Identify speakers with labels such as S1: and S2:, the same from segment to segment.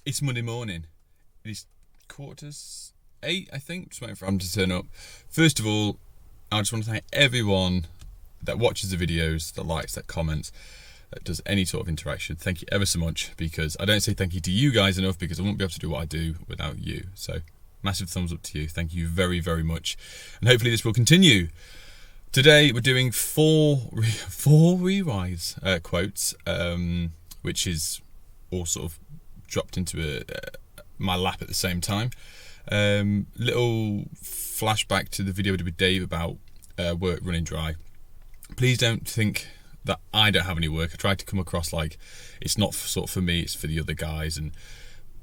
S1: It's Monday morning. It's 8:15, I think. Just waiting for them to turn up. First of all, I just want to thank everyone that watches the videos, that likes, that comments, that does any sort of interaction. Thank you ever so much, because I don't say thank you to you guys enough, because I wouldn't be able to do what I do without you. So massive thumbs up to you. Thank you very, very much. And hopefully this will continue. Today we're doing four Rewire quotes, which is all sort of dropped into my lap at the same time. Little flashback to the video we did with Dave about work running dry. Please don't think that I don't have any work. I tried to come across like it's not sort of for me, it's for the other guys, and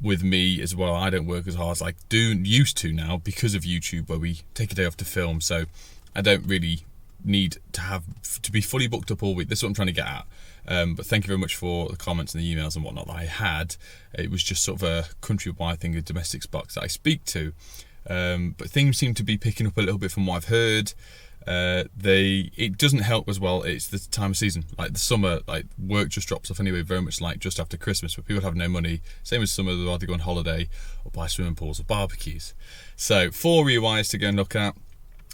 S1: with me as well, I don't work as hard as I used to now because of YouTube, where we take a day off to film. So I don't really need to be fully booked up all week. That's what I'm trying to get at. But thank you very much for the comments and the emails and whatnot that I had. It was just sort of a countrywide thing, a domestics box that I speak to. But things seem to be picking up a little bit from what I've heard. It doesn't help as well. It's the time of season, like the summer, like work just drops off anyway, very much like just after Christmas, where people have no money. Same as summer, they'll either go on holiday or buy swimming pools or barbecues. So 4 rewires to go and look at.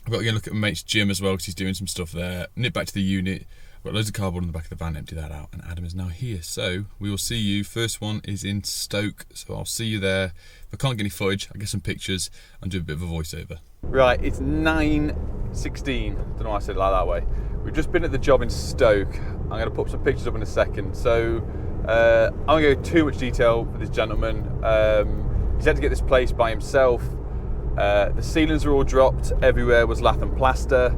S1: I've got to go look at my mate's gym as well, because he's doing some stuff there. Nip back to the unit. I've got loads of cardboard in the back of the van, empty that out, and Adam is now here. So we will see you. First one is in Stoke, so I'll see you there. If I can't get any footage, I'll get some pictures and do a bit of a voiceover. Right, it's 9:16. Don't know why I said it like that way. We've just been at the job in Stoke. I'm going to put some pictures up in a second. So I won't go into too much detail for this gentleman. He's had to get this place by himself. The ceilings are all dropped. Everywhere was lath and plaster.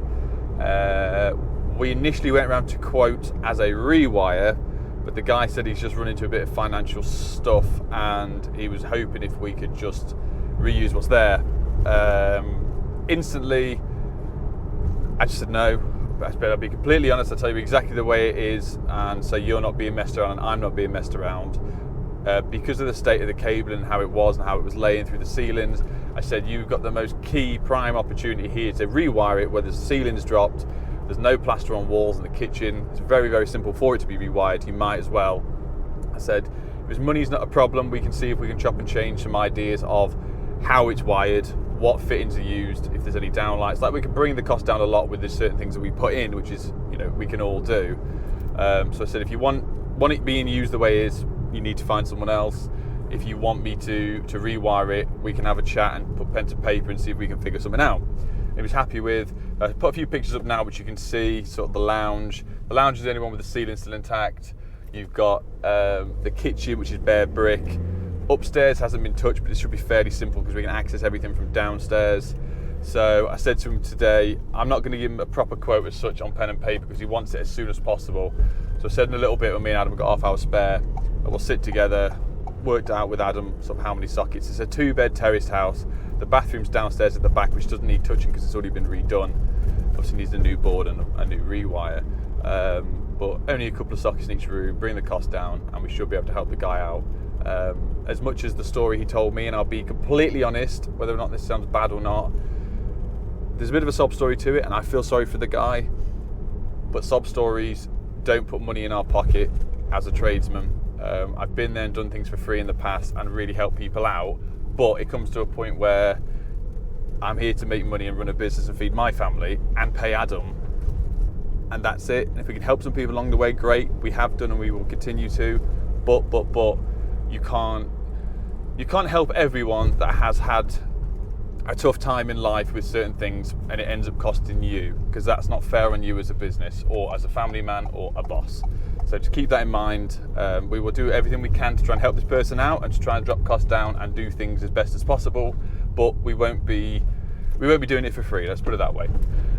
S1: We initially went around to quote as a rewire, but the guy said he's just run into a bit of financial stuff, and he was hoping if we could just reuse what's there. Instantly, I just said no. I'll be completely honest. I'll tell you exactly the way it is, and so you're not being messed around and I'm not being messed around. Because of the state of the cable and how it was and how it was laying through the ceilings, I said you've got the most key prime opportunity here to rewire it where the ceilings dropped. There's no plaster on walls in the kitchen. It's very, very simple for it to be rewired. You might as well. I said, if money's not a problem, we can see if we can chop and change some ideas of how it's wired, what fittings are used, if there's any downlights. Like, we can bring the cost down a lot with the certain things that we put in, which is, we can all do. So I said, if you want it being used the way it is, you need to find someone else. If you want me to rewire it, we can have a chat and put pen to paper and see if we can figure something out. He was happy with. I put a few pictures up now, which you can see, sort of the lounge. The lounge is the only one with the ceiling still intact. You've got the kitchen, which is bare brick. Upstairs hasn't been touched, but it should be fairly simple because we can access everything from downstairs. So I said to him today, I'm not going to give him a proper quote as such on pen and paper because he wants it as soon as possible. So I said in a little bit when me and Adam have got half hour spare, we'll sit together, worked out with Adam sort of how many sockets. It's a 2-bed terraced house. The bathroom's downstairs at the back, which doesn't need touching because it's already been redone. Obviously needs a new board and a new rewire. But only a couple of sockets in each room, bring the cost down, and we should be able to help the guy out. As much as the story he told me, and I'll be completely honest, whether or not this sounds bad or not, there's a bit of a sob story to it, and I feel sorry for the guy. But sob stories don't put money in our pocket as a tradesman. I've been there and done things for free in the past and really helped people out, but it comes to a point where I'm here to make money and run a business and feed my family and pay Adam, and that's it. And if we can help some people along the way, great. We have done and we will continue to, but you can't help everyone that has had a tough time in life with certain things and it ends up costing you, because that's not fair on you as a business or as a family man or a boss. So to keep that in mind, we will do everything we can to try and help this person out and to try and drop costs down and do things as best as possible, but we won't be doing it for free, let's put it that way.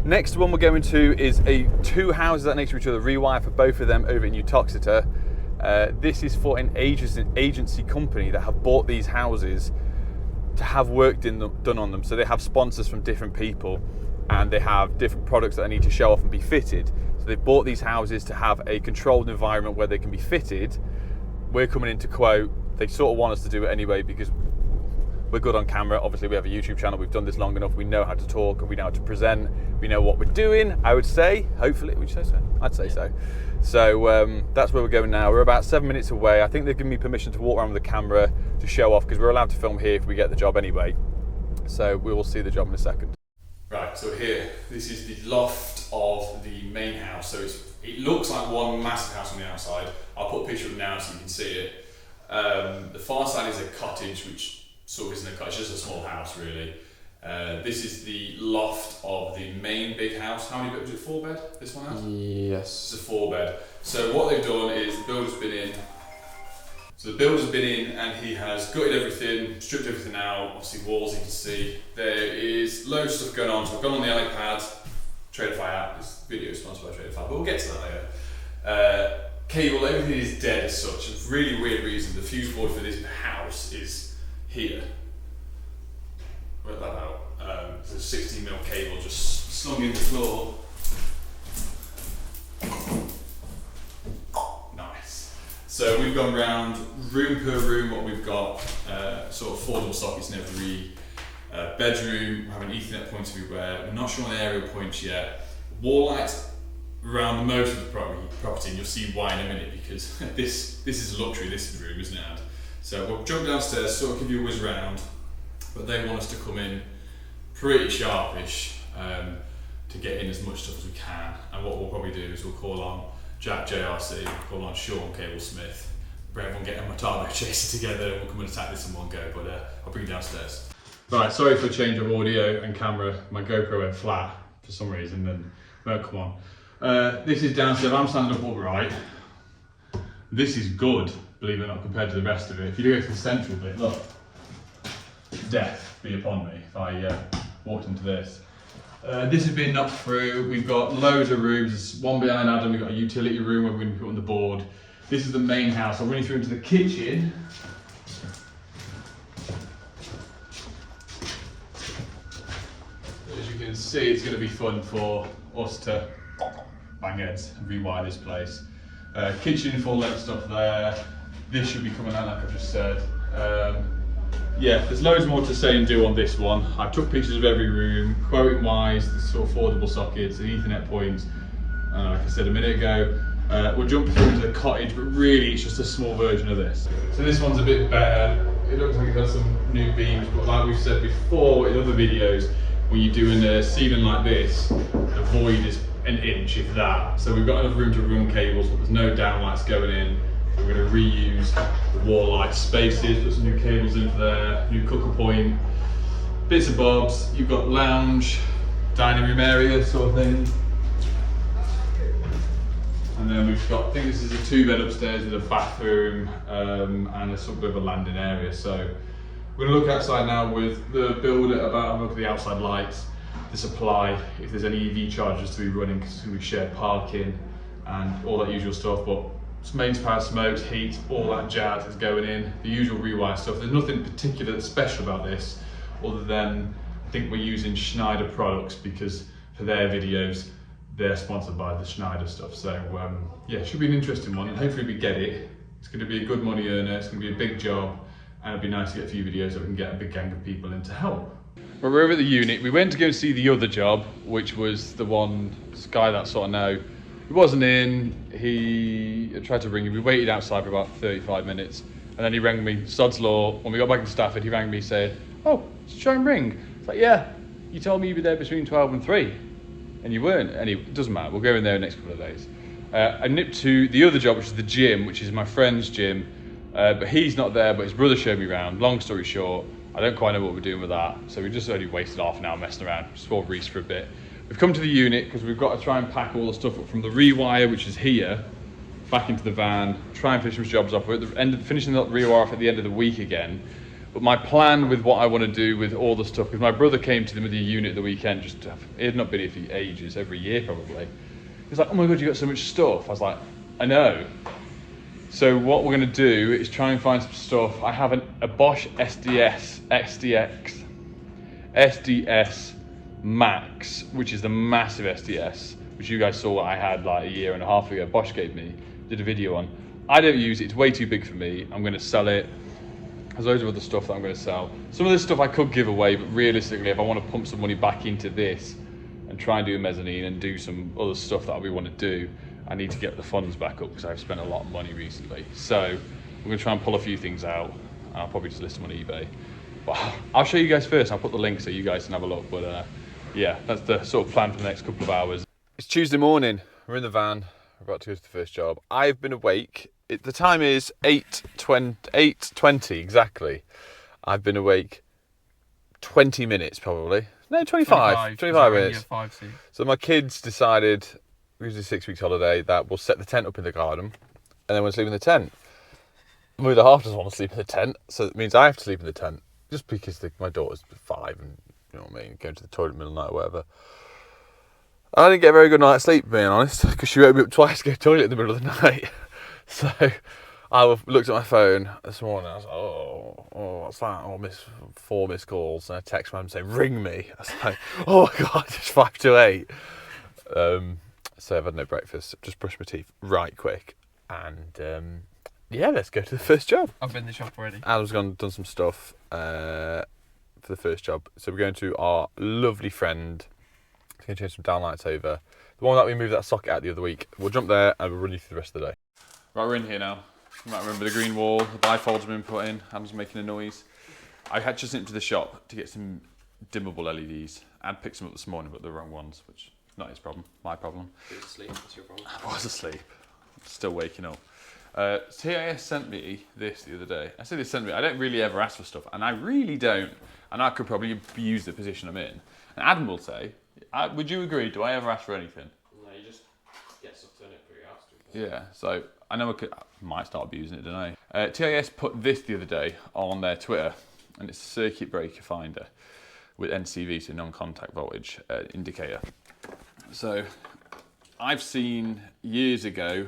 S1: Next one we're going to is 2 houses that are next to each other, rewire for both of them over in Uttoxeter. This is for an agency company that have bought these houses to have work done on them. So they have sponsors from different people and they have different products that they need to show off and be fitted. So they've bought these houses to have a controlled environment where they can be fitted. We're coming in to quote. They sort of want us to do it anyway because we're good on camera. Obviously, we have a YouTube channel. We've done this long enough. We know how to talk and we know how to present. We know what we're doing, I would say. Hopefully, would you say so? I'd say so. So that's where we're going now. We're about 7 minutes away. I think they've given me permission to walk around with the camera to show off, because we're allowed to film here if we get the job anyway. So we will see the job in a second. Right, so here, this is the loft of the main house. So it looks like one massive house on the outside. I'll put a picture of it now so you can see it. The far side is a cottage, which sort of isn't a cottage, it's just a small house really. This is the loft of the main big house. How many beds? Was it 4 bed, this one has?
S2: Yes.
S1: It's a 4 bed. So what they've done is the builder's been in. So the builder's been in and he has gutted everything, stripped everything out, obviously walls you can see. There is loads of stuff going on. So I've gone on the iPad, Traderfy app, this video is sponsored by Traderfy, but we'll get to that later. Cable, everything is dead as such. A really weird reason, the fuse board for this house is here. Work that out. There's a 16mm cable just slung in the floor. Nice. So we've gone round room per room what we've got, sort of 4 double sockets in every bedroom. We have an Ethernet point everywhere. We're not sure on the aerial points yet. Wall lights around most of the property, and you'll see why in a minute, because this is a luxury, this room, isn't it? So we'll jump downstairs, sort of give you a whiz round, but they want us to come in pretty sharpish to get in as much stuff as we can. And what we'll probably do is we'll call on Jack JRC, we'll call on Sean Cable Smith, everyone get a Motado chaser together, and we'll come and attack this in one go, but I'll bring you downstairs. Right, sorry for a change of audio and camera. My GoPro went flat for some reason and won't come on. This is downstairs. I'm standing up upright. This is good, believe it or not, compared to the rest of it. If you go to the central bit, look, death be upon me if I walked into this. This has been knocked through. We've got loads of rooms. There's one behind Adam. We've got a utility room where we're going to put on the board. This is the main house. I'll run you through into the kitchen. As you can see, it's going to be fun for us to bang heads and rewire this place. Kitchen full length stuff there. This should be coming out like I've just said. Yeah, there's loads more to say and do on this one. I took pictures of every room, quoting wise, the sort of 4 double sockets, the Ethernet points, like I said a minute ago. We'll jump through into the cottage, but really it's just a small version of this. So this one's a bit better. It looks like it has some new beams, but like we've said before in other videos, when you're doing a ceiling like this, the void is an inch, if that. So we've got enough room to run cables, but there's no downlights going in. We're going to reuse the wall light spaces, put some new cables into there, new cooker point, bits and bobs. You've got lounge, dining room area sort of thing. And then we've got, I think this is a 2-bed upstairs with a bathroom and a sort of a landing area. So we're going to look outside now with the builder about have a look at the outside lights, the supply, if there's any EV chargers to be running, because it's going to be shared parking and all that usual stuff. But mains, power, smokes, heat, all that jazz is going in, the usual Rewire stuff. There's nothing particular that's special about this, other than I think we're using Schneider products because for their videos, they're sponsored by the Schneider stuff. So yeah, it should be an interesting one, and hopefully we get it. It's going to be a good money earner, it's going to be a big job, and it'd be nice to get a few videos so we can get a big gang of people in to help. Well, we're over at the unit. We went to go and see the other job, which was the one, this guy that sort of know. He wasn't in, he tried to ring him. We waited outside for about 35 minutes, and then he rang me, sod's law. When we got back to Stafford, he rang me saying, oh, did you try and ring? It's like, yeah, you told me you'd be there between 12 and 3, and you weren't. Anyway, it doesn't matter, we'll go in there the next couple of days. I nipped to the other job, which is the gym, which is my friend's gym, but he's not there, but his brother showed me around. Long story short, I don't quite know what we're doing with that, so we just only wasted half an hour messing around, just for Reese for a bit. We've come to the unit because we've got to try and pack all the stuff up from the Rewire, which is here, back into the van, try and finish some jobs off. We're at the end of finishing the Rewire off at the end of the week again. But my plan with what I want to do with all the stuff, because my brother came to them with the unit the weekend, he had not been here for ages, every year probably. He's like, oh my God, you got so much stuff. I was like, I know. So what we're going to do is try and find some stuff. I have a Bosch SDS Max, which is the massive SDS, which you guys saw what I had like a year and a half ago. Bosch gave me, did a video on. I don't use it, it's way too big for me. I'm going to sell it. There's loads of other stuff that I'm going to sell. Some of this stuff I could give away, but realistically, if I want to pump some money back into this and try and do a mezzanine and do some other stuff that we want to do, I need to get the funds back up because I've spent a lot of money recently. So we're going to try and pull a few things out. I'll probably just list them on eBay. But I'll show you guys first. I'll put the link so you guys can have a look. But yeah, that's the sort of plan for the next couple of hours. It's Tuesday morning. We're in the van. We're about to go to the first job. I've been awake. The time is 8:20 exactly. I've been awake 20 minutes probably. No, 25 minutes.
S2: 5, 6.
S1: So my kids decided, we usually 6 weeks holiday, that we'll set the tent up in the garden and then we'll sleep in the tent. My other half doesn't want to sleep in the tent, so it means I have to sleep in the tent. Just because my daughter's 5 and, you know what I mean, going to the toilet in the middle of the night or whatever. I didn't get a very good night's sleep, being honest, because she woke me up twice to go to the toilet in the middle of the night. So I looked at my phone this morning. I was like, oh, what's that? Oh, 4 missed calls. And I text my mum saying, ring me. I was like, oh my God, it's 5 to 8. So I've had no breakfast. Just brushed my teeth right quick. And yeah, let's go to the first job.
S2: I've been in the shop already.
S1: Adam's gone and done some stuff for the first job. So we're going to our lovely friend. He's going to change some downlights over. The one that we moved that socket out the other week. We'll jump there and we'll run you through the rest of the day. Right, we're in here now. You might remember the green wall. The bifold's been put in. Adam's making a noise. I had just into the shop to get some dimmable LEDs. I'd picked some up this morning, but the wrong ones, which is not his problem. My problem.
S2: You was asleep. What's your problem?
S1: I was asleep. Still waking up. TIS sent me this the other day. I say they sent me. I don't really ever ask for stuff, and I really don't. And I could probably use the position I'm in. And Adam will say, would you agree? Do I ever ask for anything?
S2: No, you just get stuff to it for your house.
S1: Yeah, so I know I might start abusing it, don't I? TIS put this the other day on their Twitter, and it's a circuit breaker finder with NCV, so non-contact voltage indicator. So I've seen years ago,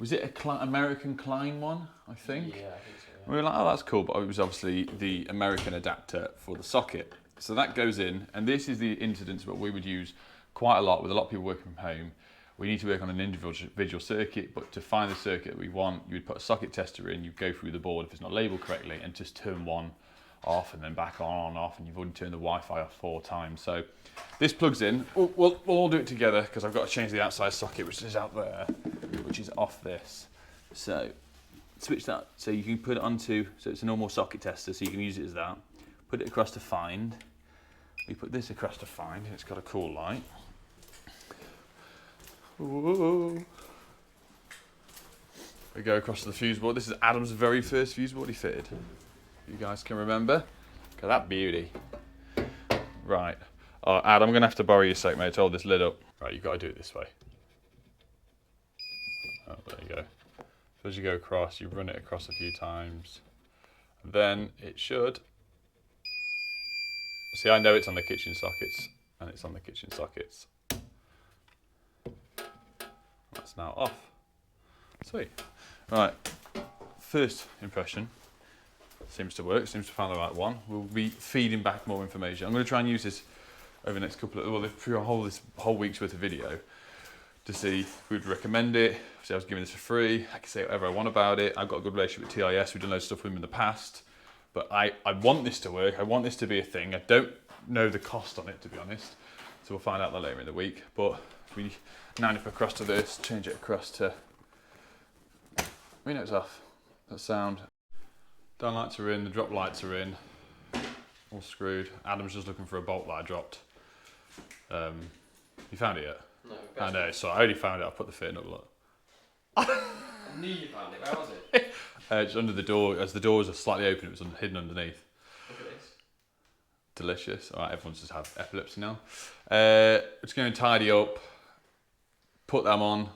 S1: was it a American Klein one, I think?
S2: Yeah, I think so. Yeah.
S1: We were like, oh, that's cool, but it was obviously the American adapter for the socket. So that goes in, and this is the incidence that we would use quite a lot with a lot of people working from home. We need to work on an individual circuit, but to find the circuit that we want, you would put a socket tester in, you go through the board if it's not labelled correctly, and just turn one off and then back on, off, and you've already turned the Wi-Fi off 4 times. So this plugs in. We'll all do it together because I've got to change the outside socket, which is out there, which is off this. So switch that, so you can put it onto, so it's a normal socket tester, so you can use it as that. Put it across to find. We put this across to find, and it's got a cool light. Ooh. We go across to the fuse board. This is Adam's very first fuse board he fitted. You guys can remember? Look at that beauty. Right. Adam, I'm going to have to borrow your sec, mate, to hold this lid up. Right, you've got to do it this way. Oh, there you go. So as you go across, you run it across a few times. And then it should... See, I know it's on the kitchen sockets, and it's on the kitchen sockets. That's now off. Sweet. Right, first impression. Seems to work, seems to find the right one. We'll be feeding back more information. I'm going to try and use this over the next couple of, well, through this whole week's worth of video to see if we'd recommend it. See, I was giving this for free. I can say whatever I want about it. I've got a good relationship with TIS. We've done loads of stuff with them in the past. But I want this to work. I want this to be a thing. I don't know the cost on it, to be honest. So we'll find out that later in the week. But we now nip across to this, change it across to... We know it's off. That sound. Down lights are in, the drop lights are in. All screwed. Adam's just looking for a bolt that I dropped. You found it yet?
S2: No.
S1: I know, so I already found it. I put the fitting up, look.
S2: I knew you found it. Where was it?
S1: It's under the door. As the doors are slightly open, it was hidden underneath.
S2: Look at this.
S1: Delicious. All right, everyone's just had epilepsy now. Just going to tidy up, put them on.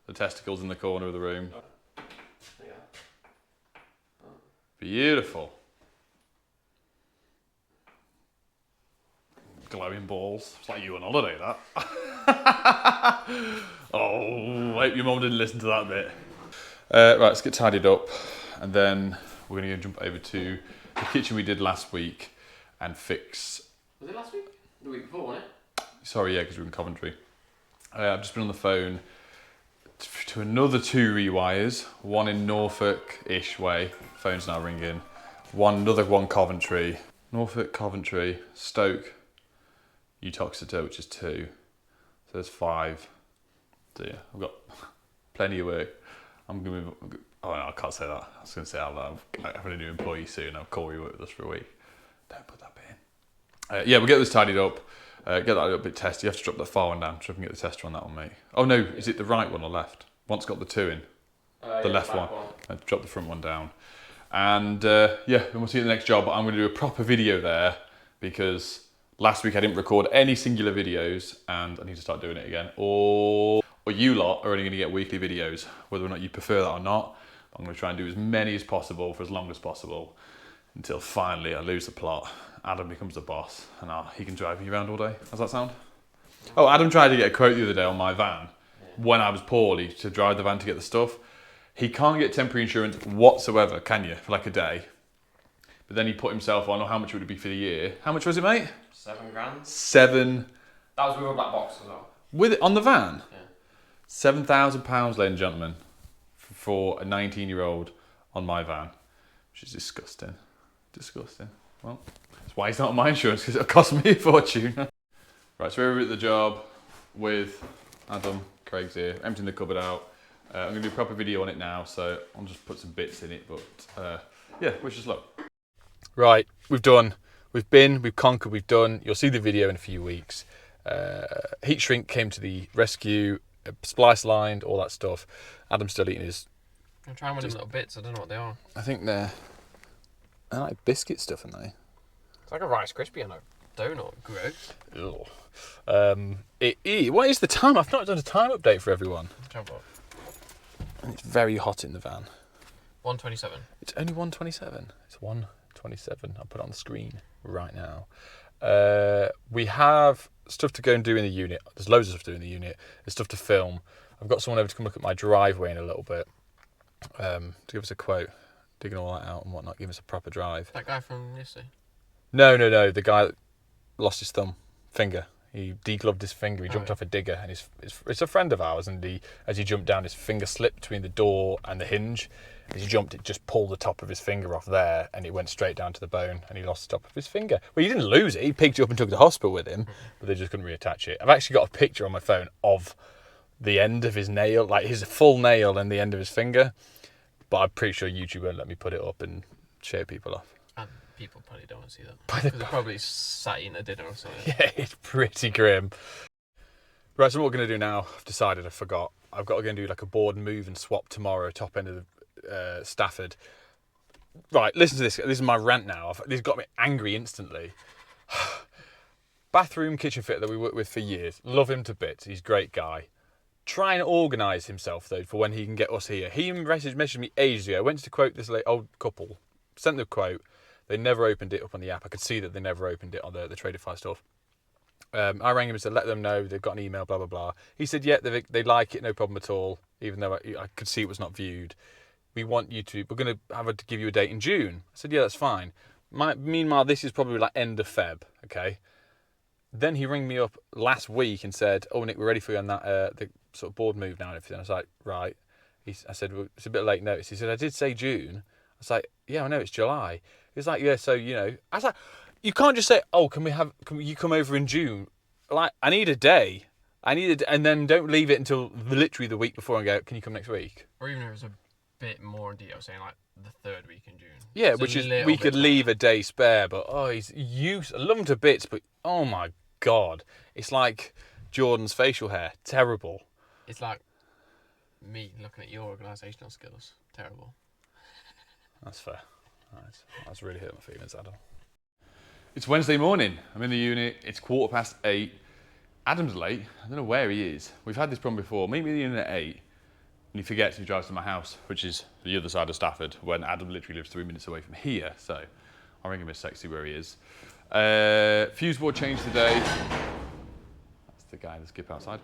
S1: The testicles in the corner of the room.
S2: Yeah.
S1: Beautiful. Glowing balls. It's like you on holiday, that. Oh, I hope your mum didn't listen to that bit. Right, let's get tidied up, and then we're going to jump over to the kitchen we did last week and fix...
S2: Was it last week? The week before, wasn't it?
S1: Sorry, yeah, because we were in Coventry. I've just been on the phone to another 2 rewires, one in Norfolk-ish way, phone's now ringing, another one Coventry, Norfolk, Coventry, Stoke, Uttoxeter, which is 2. So there's 5. So yeah, I've got plenty of work. I'm gonna move. Oh no, I can't say that. I was gonna say I'm having a new employee soon. I'll call you work with us for a week. Don't put that bit in. Yeah, we'll get this tidied up. Get that a little bit tested. You have to drop that far one down so I can get the tester on that one, mate. Oh no, is it the right one or left? One's got the 2 in. The left one. Drop the front one down. And yeah, then we'll see you at the next job. I'm going to do a proper video there because last week I didn't record any singular videos and I need to start doing it again. Or you lot are only going to get weekly videos, whether or not you prefer that or not. I'm going to try and do as many as possible for as long as possible until finally I lose the plot. Adam becomes the boss and he can drive me around all day. How's that sound? Oh, Adam tried to get a quote the other day on my van when I was poorly to drive the van to get the stuff. He can't get temporary insurance whatsoever, can you, for like a day? But then he put himself on, how much would it be for the year? How much was it, mate?
S2: 7 grand.
S1: 7.
S2: That was with a black box as well.
S1: With it on the van?
S2: Yeah.
S1: £7,000, ladies and gentlemen, for a 19-year-old on my van, which is disgusting. Disgusting. Well, that's why he's not on my insurance, because it'll cost me a fortune. Right, so we're at the job with Adam. Craig's here, emptying the cupboard out. I'm going to do a proper video on it now, so I'll just put some bits in it, but yeah, wish us luck. Right, we've done. We've conquered, we've done. You'll see the video in a few weeks. Heat shrink came to the rescue, splice lined, all that stuff. Adam's still eating his...
S2: I'm trying with them little bits, I don't know what they are.
S1: I think they're like biscuit stuff, aren't they?
S2: It's like a Rice Krispie and a donut. Gross.
S1: What is the time? I've not done a time update for everyone.
S2: Jump up.
S1: And it's very hot in the van.
S2: 1:27.
S1: It's only 1:27. It's 1:27. I'll put it on the screen right now. We have stuff to go and do in the unit. There's loads of stuff to do in the unit. There's stuff to film. I've got someone over to come look at my driveway in a little bit to give us a quote, digging all that out and whatnot, give us a proper drive.
S2: That guy from yesterday?
S1: No. The guy that lost his finger. He degloved his finger. He jumped off a digger, and it's a friend of ours. And as he jumped down, his finger slipped between the door and the hinge. As he jumped, it just pulled the top of his finger off there, and it went straight down to the bone, and he lost the top of his finger. Well, he didn't lose it. He picked it up and took it to the hospital with him, but they just couldn't reattach it. I've actually got a picture on my phone of the end of his nail, like his full nail and the end of his finger. But I'm pretty sure YouTube won't let me put it up and show people off.
S2: And people probably don't want to see that. Because they're probably sat eating a dinner or something.
S1: Yeah, it's pretty grim. Right, so what we're going to do now, I've decided, I forgot. I've got to go and do like a board move and swap tomorrow, top end of the Stafford. Right, listen to this. This is my rant now. This has got me angry instantly. Bathroom kitchen fitter that we worked with for years. Love him to bits. He's a great guy. Try and organise himself, though, for when he can get us here. He messaged me ages ago. I went to quote this old couple. Sent the quote. They never opened it up on the app. I could see that they never opened it on the Tradify stuff. I rang him and said, let them know they've got an email, blah, blah, blah. He said, yeah, they like it, no problem at all, even though I could see it was not viewed. We're going to give you a date in June. I said, yeah, that's fine. Meanwhile, this is probably like end of Feb, okay? Then he rang me up last week and said, oh, Nick, we're ready for you on that the sort of board move now and everything. I was like, right. I said, well, it's a bit late notice. He said, I did say June. I was like, yeah, I know, it's July. He was like, yeah, so, I was like, you can't just say, oh, can you come over in June? Like, I need a day. And then don't leave it until literally the week before and go, can you come next week?
S2: Or even if it was a bit more in detail, saying like the 3rd week in June.
S1: Yeah, which is, we could leave a day spare, but he's I love him to bits, but oh my God. It's like Jordan's facial hair. Terrible.
S2: It's like me looking at your organisational skills. Terrible.
S1: That's fair. That's really hurt my feelings, Adam. It's Wednesday morning. I'm in the unit. It's 8:15. Adam's late. I don't know where he is. We've had this problem before. Meet me in the unit at 8. And he forgets he drives to my house, which is the other side of Stafford, when Adam literally lives 3 minutes away from here. So I'll ring him a sexy where he is. Fuse board change today. That's the guy in the skip outside.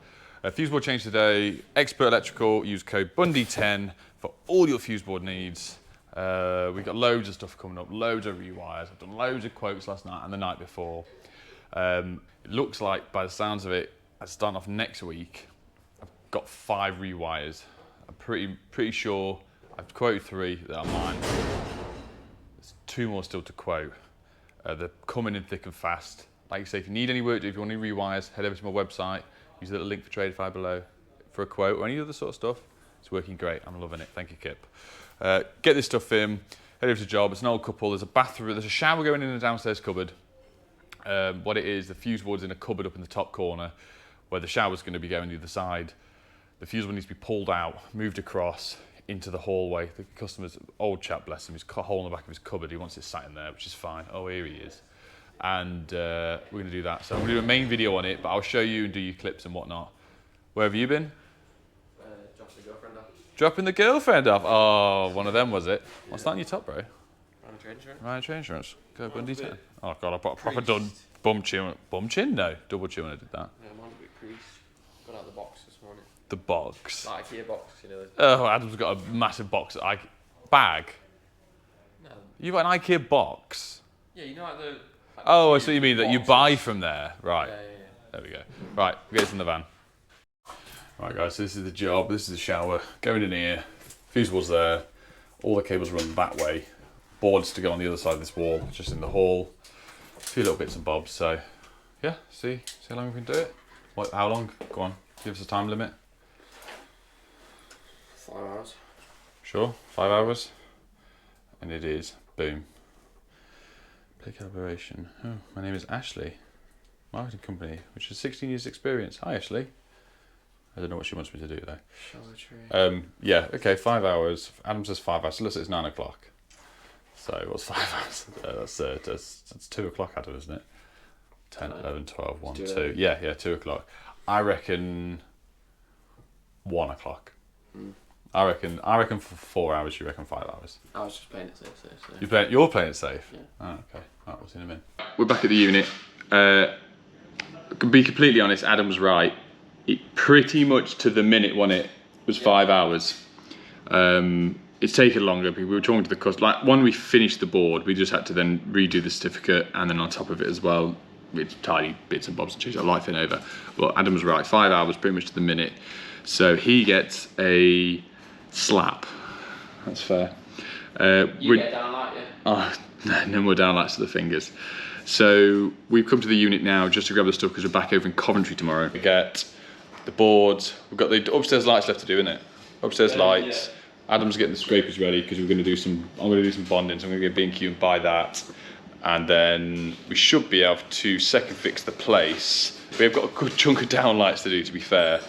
S1: Fuse board change today. Expert Electrical. Use code Bundy10 for all your fuse board needs. We've got loads of stuff coming up, loads of rewires. I've done loads of quotes last night and the night before. It looks like, by the sounds of it, starting off next week, I've got 5 rewires. I'm pretty sure I've quoted 3 that are mine. There's 2 more still to quote. They're coming in thick and fast. Like you say, if you need any work, if you want any rewires, head over to my website. Use the little link for Tradify below for a quote or any other sort of stuff. It's working great. I'm loving it. Thank you, Kip. Get this stuff in. Head over to the job. It's an old couple. There's a bathroom. There's a shower going in a downstairs cupboard. What it is, the fuse board's in a cupboard up in the top corner where the shower's going to be going the other side. The fuse board needs to be pulled out, moved across into the hallway. The customer's old chap, bless him, he's got a hole in the back of his cupboard. He wants it sat in there, which is fine. Oh, here he is. And we're going to do that. So I'm going to do a main video on it, but I'll show you and do your clips and whatnot. Where have you been?
S2: Dropping the girlfriend off.
S1: Dropping the girlfriend off. Oh, one of them, was it? What's that on your top, bro?
S2: Ryan train insurance.
S1: Ryan train insurance. Go Bundy 10. Oh, God, I put a proper done bum chin. Bum chin? No, double chin when I did that.
S2: Yeah, mine's a bit creased. Got out of the box this morning.
S1: The box.
S2: That IKEA box, you know.
S1: Oh, Adam's got a massive box. Bag?
S2: No.
S1: You've got an IKEA box?
S2: Yeah, you know like the... Like
S1: Oh, I see what you mean, that you buy from there. Right.
S2: Yeah.
S1: There we go. Right, we get this in the van. Right, guys, so this is the job. This is the shower. Going in here. Fuse board's there. All the cables run that way. Boards to go on the other side of this wall, just in the hall. A few little bits and bobs. So, yeah, see how long we can do it. How long? Go on, give us a time limit.
S2: 5 hours.
S1: Sure, 5 hours. And it is, boom. Play calibration. Oh, my name is Ashley. Marketing company, which has 16 years experience. Hi, Ashley. I don't know what she wants me to do though. Yeah, okay, 5 hours. Adam says 5 hours. So let's say it's 9 o'clock. So what's 5 hours? That's 2 o'clock, Adam, isn't it? 10, 11, 12, 1, 2. Yeah, 2 o'clock. I reckon 1 o'clock. I reckon for 4 hours. You reckon 5 hours?
S2: I was just playing it safe. So.
S1: You're playing it safe.
S2: Yeah.
S1: Oh, okay. Right, we'll see in a minute. We're back at the unit. To be completely honest, Adam was right. It pretty much to the minute, wasn't it? Was 5 hours. It's taken longer. We were talking to the customer. Like when we finished the board, we just had to then redo the certificate, and then on top of it as well, with tiny bits and bobs and change our light thing over. But Adam was right. 5 hours, pretty much to the minute. So he gets a slap. That's fair.
S2: You get down light, yeah?
S1: Oh, no more downlights to the fingers. So we've come to the unit now just to grab the stuff because we're back over in Coventry tomorrow. We get the boards. We've got the upstairs lights left to do, isn't it? Upstairs lights. Yeah. Adam's getting the scrapers ready because we're going to do some. I'm going to do some bonding, so I'm going to get B&Q and buy that, and then we should be able to second fix the place. We've got a good chunk of downlights to do. To be fair,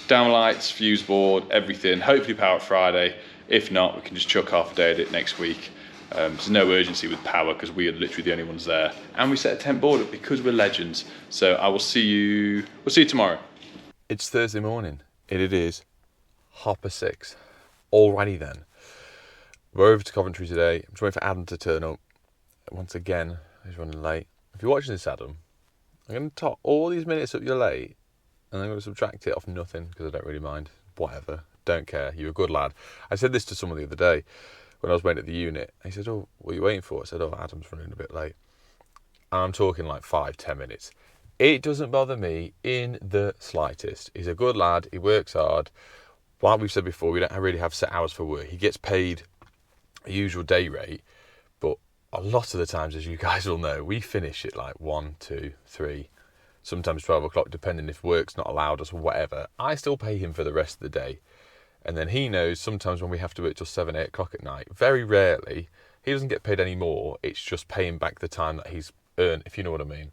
S1: downlights, fuse board, everything. Hopefully power it Friday. If not, we can just chuck half a day at it next week. There's no urgency with power because we are literally the only ones there, and we set a tent board up because we're legends. So I will see you. We'll see you tomorrow. It's Thursday morning. It is 6:30. Alrighty then. We're over to Coventry today. I'm just waiting for Adam to turn up. Once again, he's running late. If you're watching this, Adam, I'm going to top all these minutes up you're late, and I'm going to subtract it off nothing because I don't really mind. Whatever. Don't care. You're a good lad. I said this to someone the other day when I was waiting at the unit. He said, "Oh, what are you waiting for?" I said, "Oh, Adam's running a bit late." And I'm talking like 5-10 minutes. It doesn't bother me in the slightest. He's a good lad. He works hard. Like we've said before, we don't really have set hours for work. He gets paid a usual day rate, but a lot of the times, as you guys will know, we finish at like 1, 2, 3, sometimes 12 o'clock, depending if work's not allowed us or whatever. I still pay him for the rest of the day. And then he knows sometimes when we have to work till 7, 8 o'clock at night, very rarely, he doesn't get paid any more. It's just paying back the time that he's earned, if you know what I mean.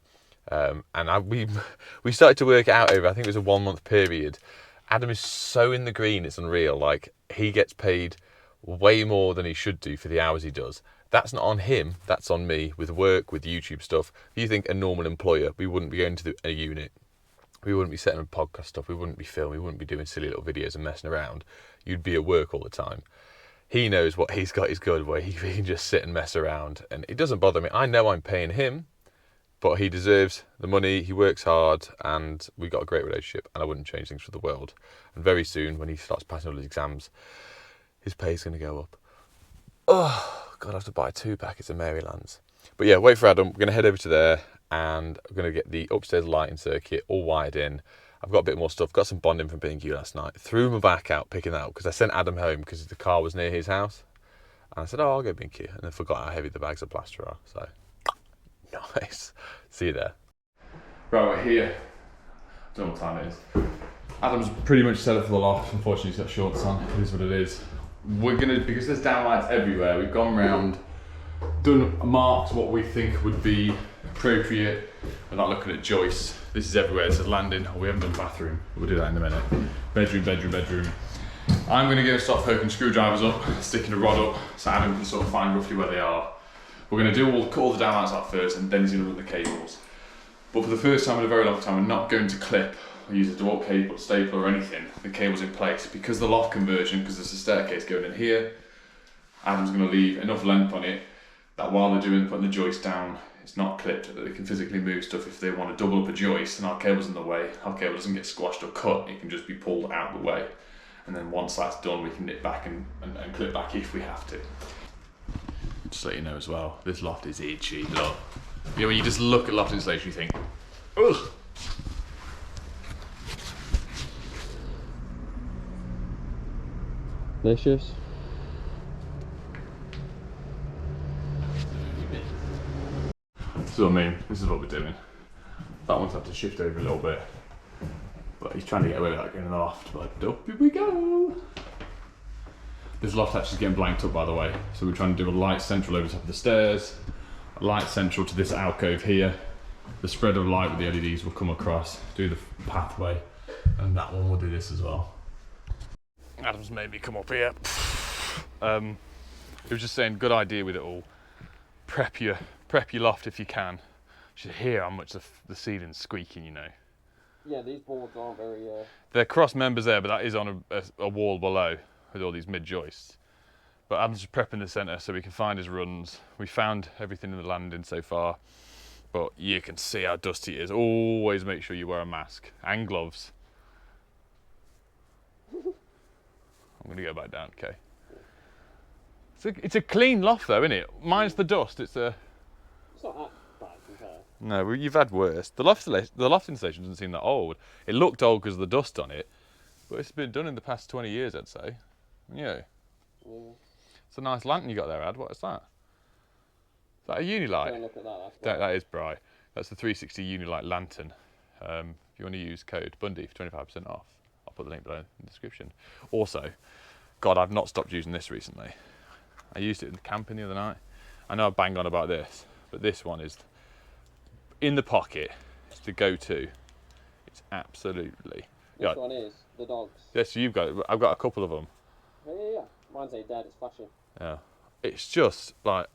S1: We started to work it out over, I think it was a 1 month period. Adam is so in the green, it's unreal. Like, he gets paid way more than he should do for the hours he does. That's not on him, that's on me, with work, with YouTube stuff. If you think a normal employer, we wouldn't be going to a unit. We wouldn't be setting up podcast stuff. We wouldn't be filming. We wouldn't be doing silly little videos and messing around. You'd be at work all the time. He knows what he's got is good, where he can just sit and mess around. And it doesn't bother me. I know I'm paying him, but he deserves the money. He works hard, and we got a great relationship, and I wouldn't change things for the world. And very soon, when he starts passing all his exams, his pay's going to go up. Oh, God, I have to buy 2 packets of Marylands. But yeah, wait for Adam. We're going to head over to there, and I'm going to get the upstairs lighting circuit all wired in. I've got a bit more stuff. Got some bonding from B&Q last night. Threw my back out picking that up because I sent Adam home because the car was near his house. And I said, oh, I'll go binky. And I forgot how heavy the bags of plaster are. So, nice. See you there. Right, we're here. I don't know what time it is. Adam's pretty much set up for the loft. Unfortunately, he's got shorts on. It is what it is. We're gonna, because there's downlights everywhere, we've gone round, marked what we think would be appropriate. We're not looking at joists. This is everywhere. This is landing. Oh, we haven't done bathroom. We'll do that in a minute. Bedroom, bedroom, bedroom. I'm going to go start hooking screwdrivers up, sticking a rod up, so Adam can sort of find roughly where they are. We're going to do all the downlights out first, and then he's going to run the cables. But for the first time in a very long time, we're not going to clip or use a DeWalt cable, stapler or anything. The cable's in place because the loft conversion, because there's a staircase going in here. Adam's going to leave enough length on it that while they're putting the joist down, it's not clipped, that they can physically move stuff. If they want to double up a joist and our cable's in the way, our cable doesn't get squashed or cut, it can just be pulled out of the way. And then once that's done, we can nip back and clip back if we have to. Just to let you know as well, this loft is itchy, look. You know, when you just look at loft insulation, you think, ugh.
S2: Delicious.
S1: This is what I mean, this is what we're doing. That one's had to shift over a little bit. But he's trying to get away with that going in the loft, but up we go. This loft actually is getting blanked up, by the way. So we're trying to do a light central over top of the stairs, a light central to this alcove here. The spread of light with the LEDs will come across, do the pathway, and that one will do this as well. Adam's made me come up here. He was just saying, good idea with it all. Prep your loft if you can. You should hear how much the ceiling's squeaking, you know.
S2: Yeah, these boards aren't very...
S1: They're cross members there, but that is on a wall below with all these mid-joists. But I'm just prepping the centre so we can find his runs. We found everything in the landing so far, but you can see how dusty it is. Always make sure you wear a mask and gloves. I'm going to go back down, okay. It's a clean loft though, isn't it? Minus the dust, it's not
S2: that bad compared.
S1: No, you've had worse. The loft insulation doesn't seem that old. It looked old because of the dust on it, but it's been done in the past 20 years, I'd say. Yeah. It's a nice lantern you got there, Ad. What is that? Is that a Unilight?
S2: Don't look at that.
S1: That is bright. That's the 360 Unilight lantern. If you want to use code Bundy for 25% off, I'll put the link below in the description. Also, God, I've not stopped using this recently. I used it in camping the other night. I know I bang on about this, but this one is in the pocket. It's the go-to. It's absolutely.
S2: Which one is? The dogs?
S1: Yes, you've got it. I've got a couple of them.
S2: Yeah. Mine's a dead, it's flashing.
S1: Yeah. It's just like,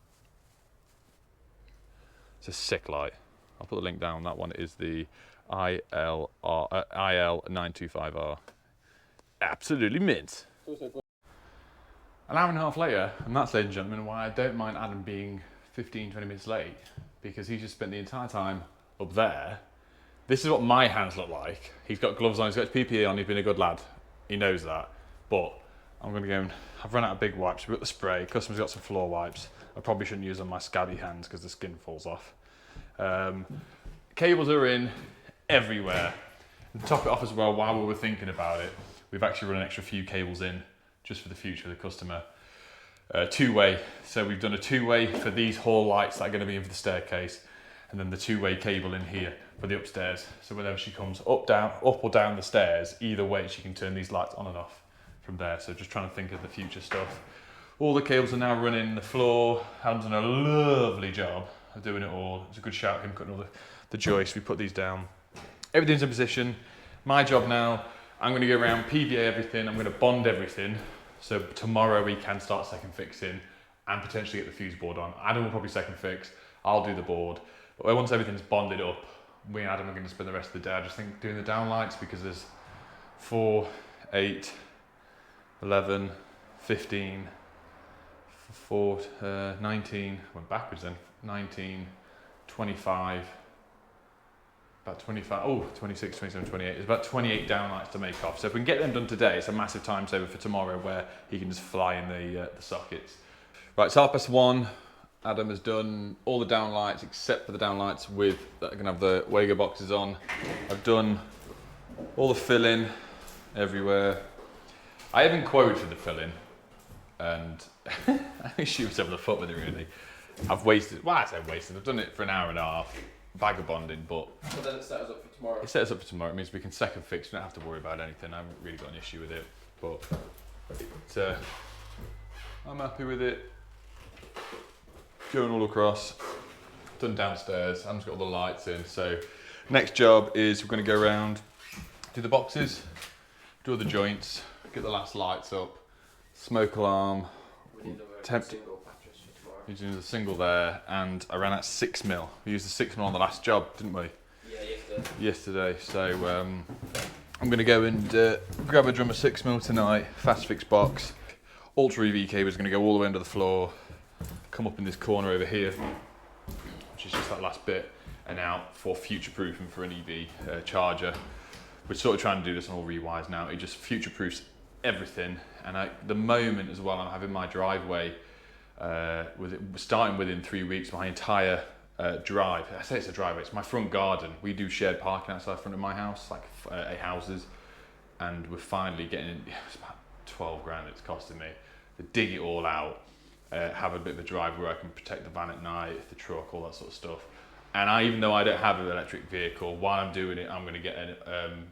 S1: it's a sick light. I'll put the link down. That one is the IL925R. Absolutely mint.
S2: It's also good.
S1: An hour and a half later, and that's, ladies and gentlemen, why I don't mind Adam being 15, 20 minutes late, because he's just spent the entire time up there. This is what my hands look like. He's got gloves on, he's got his PPE on, he's been a good lad. He knows that. But I'm going to go and, I've run out of big wipes. We've got the spray, customer's got some floor wipes. I probably shouldn't use on my scabby hands because the skin falls off. Cables are in everywhere. And to top it off as well, while we were thinking about it, we've actually run an extra few cables in just for the future of the customer. Two-way, so we've done a two-way for these hall lights that are going to be in for the staircase, and then the two-way cable in here for the upstairs. So whenever she comes up or down the stairs, either way she can turn these lights on and off from there. So just trying to think of the future stuff. All the cables are now running the floor. Adam's done a lovely job of doing it all. It's a good shout, him cutting all the joists. We put these down. Everything's in position. My job now, I'm going to go around, PVA everything. I'm going to bond everything. So tomorrow we can start second fixing and potentially get the fuse board on. Adam will probably second fix. I'll do the board. But once everything's bonded up, we and Adam are going to spend the rest of the day, I just think, doing the downlights, because there's 4, 8, 11, 15, 19, went backwards then, 19, 25, about 25, 26, 27, 28. There's about 28 downlights to make off. So if we can get them done today, it's a massive time saver for tomorrow where he can just fly in the sockets. Right, it's 1:30. Adam has done all the downlights except for the downlights that are going to have the Wago boxes on. I've done all the filling everywhere. I haven't quoted for the filling. and I think she was having a foot with it really. I've wasted, well I say wasted, I've done it for an hour and a half, vagabonding, but
S2: then it sets us up for tomorrow.
S1: it sets us up for tomorrow. It means we can second fix, we don't have to worry about anything. I haven't really got an issue with it, but I'm happy with it. Going all across, done downstairs, I've just got all the lights in. So next job is we're going to go around, do the boxes, do all the joints, get the last lights up, smoke alarm,
S2: Single patches for tomorrow.
S1: using the single there, and I ran out 6mm. We used the 6mm on the last job, didn't we?
S2: Yeah,
S1: Yesterday. So I'm going to go and grab a drum of 6mm tonight, fast fix box. Ultra EV cable is going to go all the way under the floor, come up in this corner over here, which is just that last bit, and out for future proofing for an EV charger. We're sort of trying to do this on all Rewires now. It just future proofs everything, and at the moment as well, I'm having my driveway starting within 3 weeks. My entire drive, I say it's a driveway, it's my front garden. We do shared parking outside the front of my house, like 8 houses, and we're finally getting, it's about 12 grand it's costing me to dig it all out, have a bit of a drive where I can protect the van at night, the truck, all that sort of stuff. And even though I don't have an electric vehicle, while I'm doing it, I'm going to get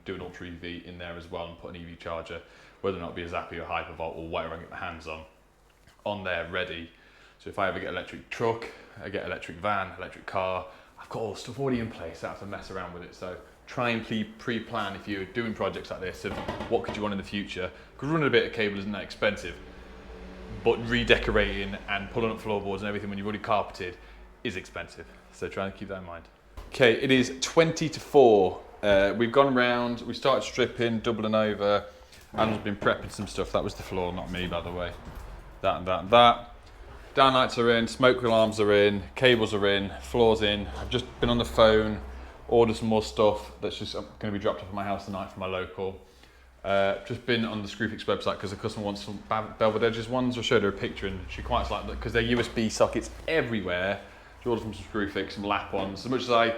S1: do an Ultra EV in there as well and put an EV charger, whether or not it be a Zappi or Hypervolt or whatever I can get my hands on there ready. So if I ever get electric truck, I get electric van, electric car, I've got all the stuff already in place. I don't have to mess around with it. So try and pre-plan if you're doing projects like this of what could you want in the future. Because running a bit of cable isn't that expensive, but redecorating and pulling up floorboards and everything when you've already carpeted is expensive. So try and keep that in mind. Okay, it is 20 to 4. We've gone round, we started stripping, doubling over. Adam's been prepping some stuff. That was the floor, not me, by the way. That and that and that. Downlights are in, smoke alarms are in, cables are in, floor's in. I've just been on the phone, ordered some more stuff that's just going to be dropped off at my house tonight from my local. Just been on the Screwfix website because the customer wants some velvet edges ones. I showed her a picture and she quite liked that because they're USB sockets everywhere. She ordered from some Screwfix, some lap ones. As much as I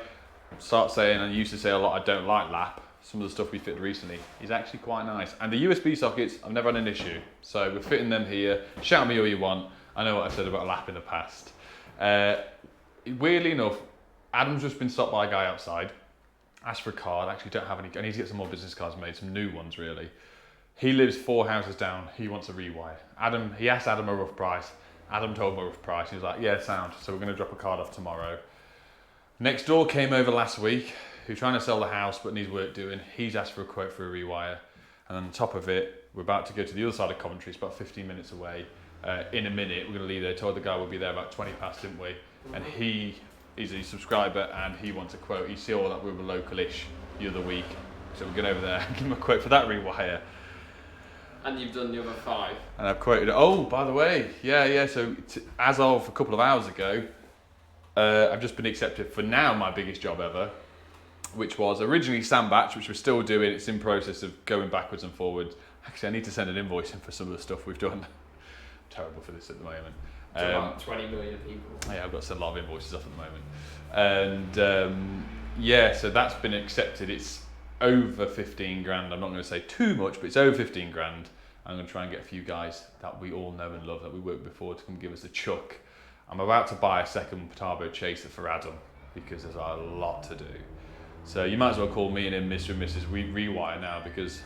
S1: start saying, and used to say a lot, I don't like lap, some of the stuff we fitted recently is actually quite nice. And the USB sockets, I've never had an issue. So we're fitting them here. Shout me all you want. I know what I've said about a lap in the past. Weirdly enough, Adam's just been stopped by a guy outside, asked for a card. I actually don't have any. I need to get some more business cards made, some new ones really. He lives 4 houses down. He wants a Rewire. He asked Adam a rough price. Adam told him a rough price. He was like, yeah, sound. So we're going to drop a card off tomorrow. Next door came over last week, who's trying to sell the house but needs work doing. He's asked for a quote for a Rewire. And on top of it, we're about to go to the other side of Coventry. It's about 15 minutes away. In a minute, we're going to leave there. Told the guy we'll be there about 20 past, didn't we? And he is a subscriber and he wants a quote. He saw that we were local-ish the other week. So we're going over there and give him a quote for that Rewire.
S2: And you've done the other 5.
S1: And I've quoted, oh, by the way, yeah. So as of a couple of hours ago, I've just been accepted for now my biggest job ever, which was originally Sandbatch, which we're still doing. It's in process of going backwards and forwards. Actually, I need to send an invoice in for some of the stuff we've done. Terrible for this at the moment.
S2: About 20 million people.
S1: Yeah, I've got to send a lot of invoices off at the moment. And yeah, so that's been accepted. It's over 15 grand. I'm not going to say too much, but it's over 15 grand. I'm going to try and get a few guys that we all know and love, that we worked before, to come give us a chuck. I'm about to buy a second turbo chaser for Adam because there's a lot to do. So you might as well call me and him Mr. and Mrs. Rewire now, because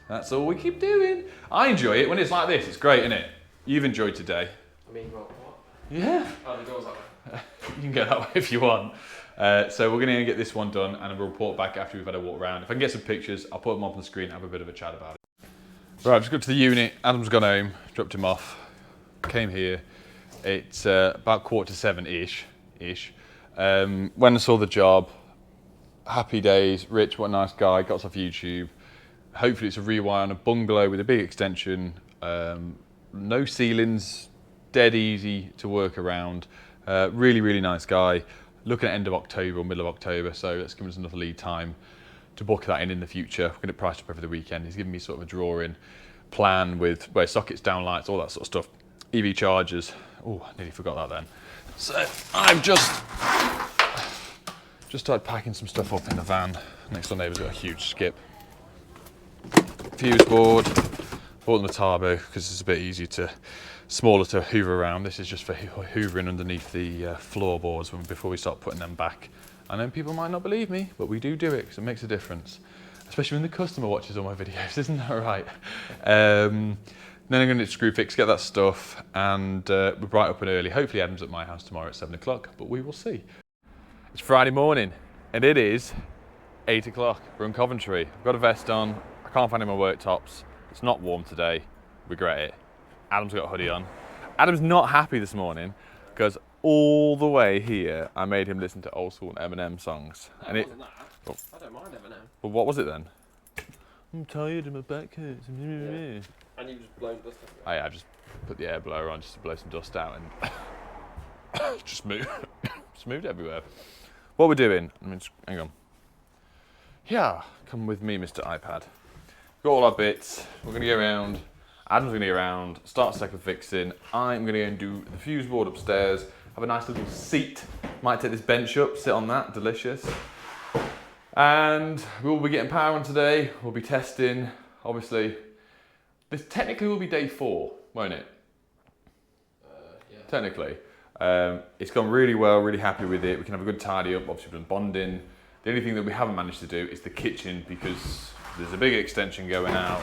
S1: that's all we keep doing. I enjoy it when it's like this. It's great, isn't it? You've enjoyed today.
S2: I mean, what?
S1: Yeah.
S2: Oh, the door's that way.
S1: You can go that way if you want. So we're going to get this one done and we'll report back after we've had a walk around. If I can get some pictures, I'll put them up on the screen and have a bit of a chat about it. Right, I've just got to the unit. Adam's gone home, dropped him off, came here. It's about 6:45-ish. When I saw the job, happy days. Rich, what a nice guy, got us off YouTube. Hopefully it's a Rewire on a bungalow with a big extension. No ceilings, dead easy to work around. Really, really nice guy. Looking at end of October or middle of October, so that's giving us enough lead time to book that in the future. We're going to price up over the weekend. He's given me sort of a drawing plan with where sockets, downlights, all that sort of stuff. EV chargers. Oh, I nearly forgot that then. So I've just started packing some stuff up in the van. Next door neighbour's got a huge skip. Fuse board. Bought them a turbo because it's a bit easier to smaller to hoover around. This is just for hoovering underneath the floorboards before we start putting them back. I know people might not believe me, but we do it because it makes a difference. Especially when the customer watches all my videos, isn't that right? Then I'm going to screw fix, get that stuff, and we're bright up and early. Hopefully Adam's at my house tomorrow at 7 o'clock, but we will see. It's Friday morning, and it is 8 o'clock. We're in Coventry. I've got a vest on. I can't find any of my work tops. It's not warm today. Regret it. Adam's got a hoodie on. Adam's not happy this morning because all the way here I made him listen to old school Eminem songs.
S2: No,
S1: and
S2: it wasn't that.
S1: Oh.
S2: I don't mind Eminem.
S1: Well, what was it then? I'm tired and my back hurts.
S2: Yeah. And you just blown dust off.
S1: I just put the air blower on just to blow some dust out and just moved everywhere. What we're doing, hang on. Yeah, come with me, Mr. iPad. Got all our bits. We're going to go around. Adam's going to go around, start second fixing. I'm going to go and do the fuse board upstairs. Have a nice little seat. Might take this bench up, sit on that, delicious. And we'll be getting power on today. We'll be testing, obviously. This technically will be day 4, won't it?
S2: Yeah.
S1: Technically. It's gone really well, really happy with it. We can have a good tidy up, obviously we've done bonding. The only thing that we haven't managed to do is the kitchen because there's a big extension going out.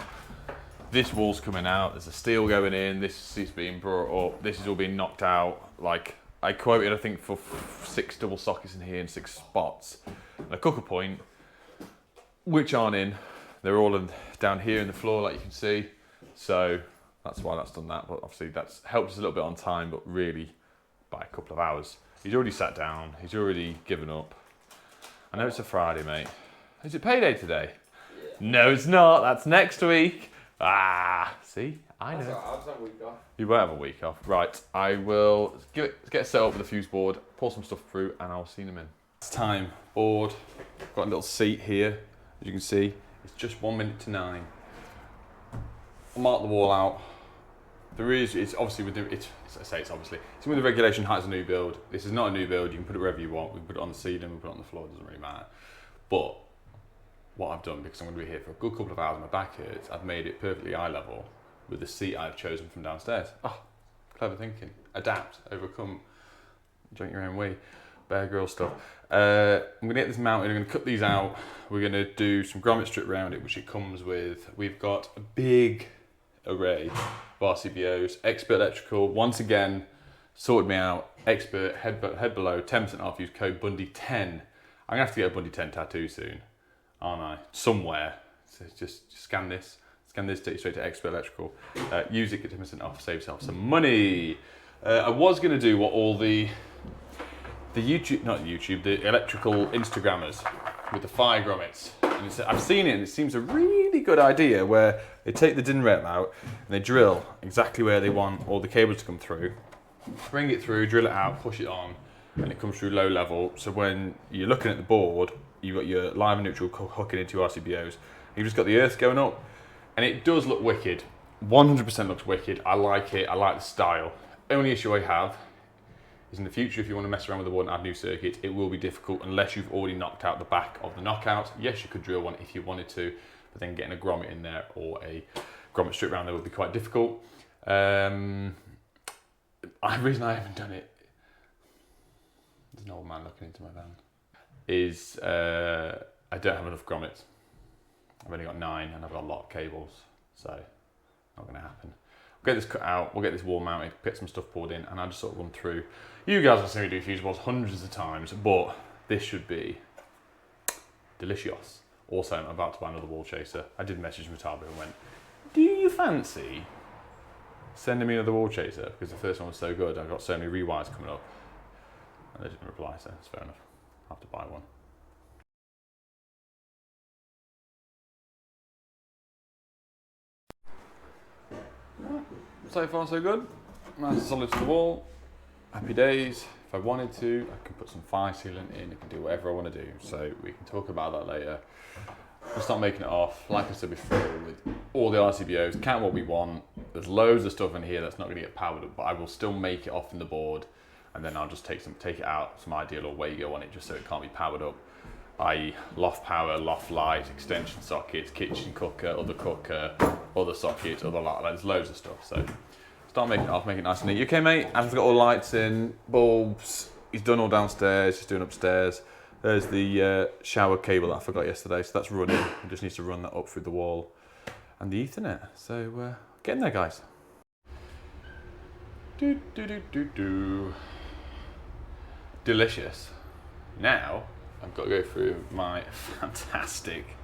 S1: This wall's coming out, there's a steel going in, this is being brought up, this is all being knocked out. Like, I quoted, I think, for 6 double sockets in here and 6 spots. And a cooker point, which aren't in. They're all down here in the floor, like you can see. So that's why that's done that. But obviously that's helped us a little bit on time, but really by a couple of hours. He's already sat down, he's already given up. I know it's a Friday, mate. Is it payday today?
S2: Yeah.
S1: No, it's not, that's next week. Ah, see, I know.
S2: I'll just have a week off.
S1: You won't have a week off. Right, I will get set up with the fuse board, pour some stuff through, and I'll see them in. It's time. Board. Got a little seat here, as you can see. It's just 1 minute to 9. I'll mark the wall out. It's obviously with the, it's obviously. It's with the regulation height as a new build. This is not a new build. You can put it wherever you want. We can put it on the ceiling, we can put it on the floor. It doesn't really matter. But what I've done, because I'm going to be here for a good couple of hours, my back hurts, I've made it perfectly eye level with the seat I've chosen from downstairs. Oh, clever thinking. Adapt, overcome, drink your own way. Bear Grylls stuff. I'm going to get this mounted, I'm going to cut these out. We're going to do some grommet strip around it, which it comes with. We've got a big array of RCBOs. Expert Electrical, once again, sorted me out. Expert, head below, 10% off, use code Bundy 10. I'm going to have to get a Bundy 10 tattoo soon, aren't I? Somewhere. So just scan this, take you straight to Expert Electrical. Use it, get 10% off, save yourself some money. I was going to do what all the electrical Instagrammers with the fire grommets. And I've seen it and it seems a really good idea where they take the DIN rail out and they drill exactly where they want all the cables to come through, bring it through, drill it out, push it on, and it comes through low level. So when you're looking at the board, you've got your live and neutral hooking into your RCBOs. You've just got the earth going up, and it does look wicked. 100% looks wicked. I like it. I like the style. Only issue I have is in the future, if you want to mess around with the board and add new circuits, it will be difficult unless you've already knocked out the back of the knockout. Yes, you could drill one if you wanted to, but then getting a grommet in there or a grommet strip round there would be quite difficult. The reason I haven't done it, there's an old man looking into my van, is I don't have enough grommets. I've only got 9 and I've got a lot of cables, so not going to happen. We'll get this cut out, we'll get this wall mounted, get some stuff poured in, and I'll just sort of run through. You guys have seen me do fuse boards hundreds of times, but this should be delicious. Also, I'm about to buy another wall chaser. I did message Mutaba and went, do you fancy sending me another wall chaser? Because the first one was so good, I've got so many rewires coming up. And they didn't reply, so it's fair enough. I'll have to buy one. So far so good. Nice and solid to the wall. Happy days. If I wanted to, I can put some fire sealant in. I can do whatever I want to do. So we can talk about that later. We'll start making it off. Like I said before, with all the RCBOs, count what we want. There's loads of stuff in here that's not going to get powered up, but I will still make it off in the board, and then I'll just take it out, some ideal or Wago on it, just so it can't be powered up. I.e. loft power, loft light, extension sockets, kitchen cooker, other sockets, other light. There's loads of stuff. So Start making it off, make it nice and neat. You okay, mate? Adam's got all the lights in, bulbs. He's done all downstairs, he's doing upstairs. There's the shower cable that I forgot yesterday, so that's running. He just needs to run that up through the wall and the Ethernet. So get in there, guys. Delicious. Now I've got to go through my fantastic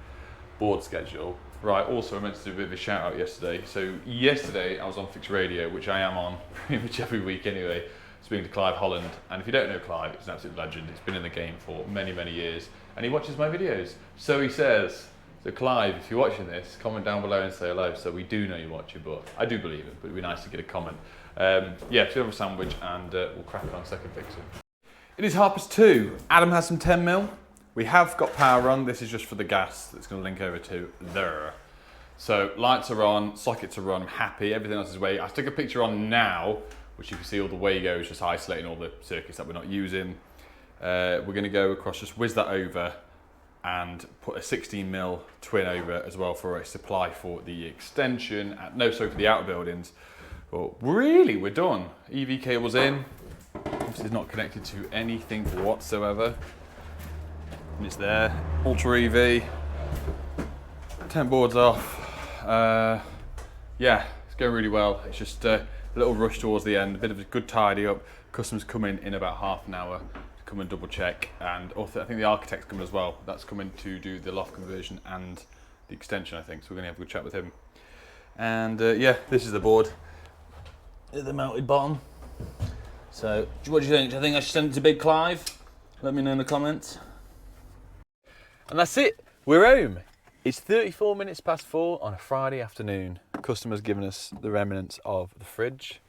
S1: board schedule. Right, also I meant to do a bit of a shout out yesterday. So yesterday I was on Fixed Radio, which I am on pretty much every week anyway, speaking to Clive Holland. And if you don't know Clive, he's an absolute legend. He's been in the game for many, many years and he watches my videos. So he says, so Clive, if you're watching this, comment down below and say hello. So we do know you're watching, but I do believe it, but it'd be nice to get a comment. Yeah, let's have a sandwich and we'll crack on second fixing. It is 2:30. Adam has some 10mm. We have got power on. This is just for the gas that's going to link over to there. So lights are on, sockets are on, I'm happy, everything else is way. I took a picture on now, which you can see all the Wago is just isolating all the circuits that we're not using. We're going to go across, just whiz that over and put a 16mm twin over as well for a supply for the extension. For the outer buildings. But really, we're done. EV cable's in. This is not connected to anything whatsoever. And it's there. Ultra EV. 10 boards off. Yeah, it's going really well. It's just a little rush towards the end, a bit of a good tidy up. Customers coming in about half an hour to come and double check. And also, I think the architect's coming as well. That's coming to do the loft conversion and the extension, I think. So we're going to have a good chat with him. And yeah, this is the board. The mounted bottom. So, what do you think? Do you think I should send it to Big Clive? Let me know in the comments. And that's it. We're home. It's 34 minutes past 4 on a Friday afternoon. Customers giving us the remnants of the fridge.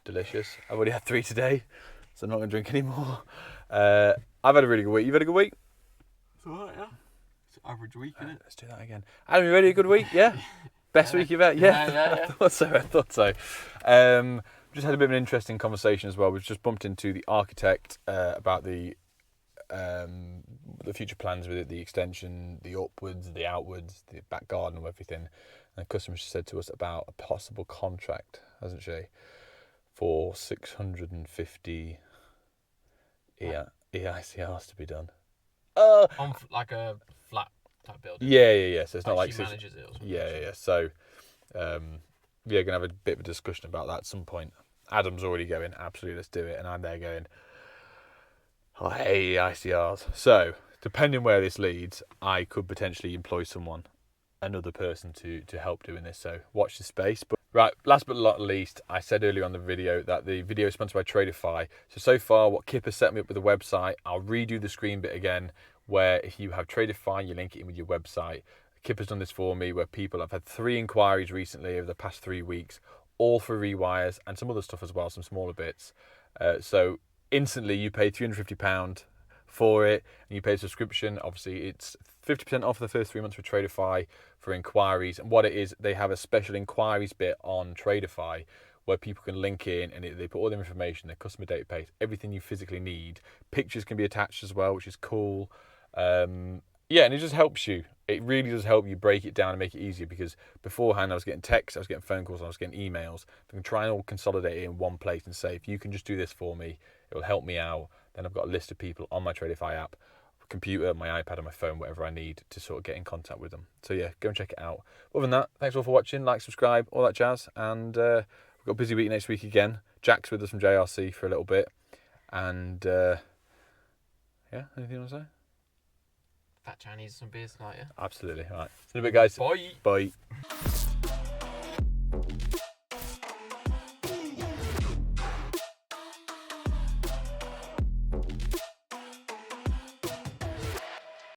S1: Delicious. I've already had 3 today, so I'm not going to drink any more. I've had a really good week. You've had a good week?
S2: It's alright, yeah. It's an average week, isn't it?
S1: Let's do that again. Adam, you ready? A good week? Yeah? Best week you've had? Yeah. I thought so. Just had a bit of an interesting conversation as well. We've just bumped into the architect about the future plans with it, the extension, the upwards, the outwards, the back garden and everything. And the customer said to us about a possible contract, hasn't she, for 650 EICRs to be done.
S2: On like a flat type building.
S1: Yeah. So it's not like
S2: she manages it or something.
S1: Yeah. So we're gonna have a bit of a discussion about that at some point. Adam's already going, absolutely, let's do it, and I'm there going, oh, hey, ICRs. So, depending where this leads, I could potentially employ another person to help doing this. So, watch the space. But right, last but not least, I said earlier on the video that the video is sponsored by Tradeify. So far, what Kip has set me up with the website, I'll redo the screen bit again, where if you have Tradeify, you link it in with your website. Kip has done this for me, where I've had 3 inquiries recently over the past 3 weeks, all for rewires and some other stuff as well, some smaller bits. So instantly you pay £350 for it and you pay a subscription. Obviously it's 50% off the first 3 months for Tradeify for inquiries. And what it is, they have a special inquiries bit on Tradeify where people can link in and they put all their information, their customer database, everything you physically need. Pictures can be attached as well, which is cool. Yeah, and it just helps you. It really does help you break it down and make it easier, because beforehand I was getting texts, I was getting phone calls, I was getting emails. I can try and all consolidate it in one place and say, if you can just do this for me, it will help me out. Then I've got a list of people on my Tradeify app, computer, my iPad and my phone, whatever I need to sort of get in contact with them. So yeah, go and check it out. Other than that, thanks all for watching, like, subscribe, all that jazz. And we've got a busy week next week again. Jack's with us from JRC for a little bit. And yeah, anything you want to say?
S2: Fat Chinese, some beers tonight, yeah?
S1: Absolutely. All right. See you in a bit, guys.
S2: Bye.
S1: Bye.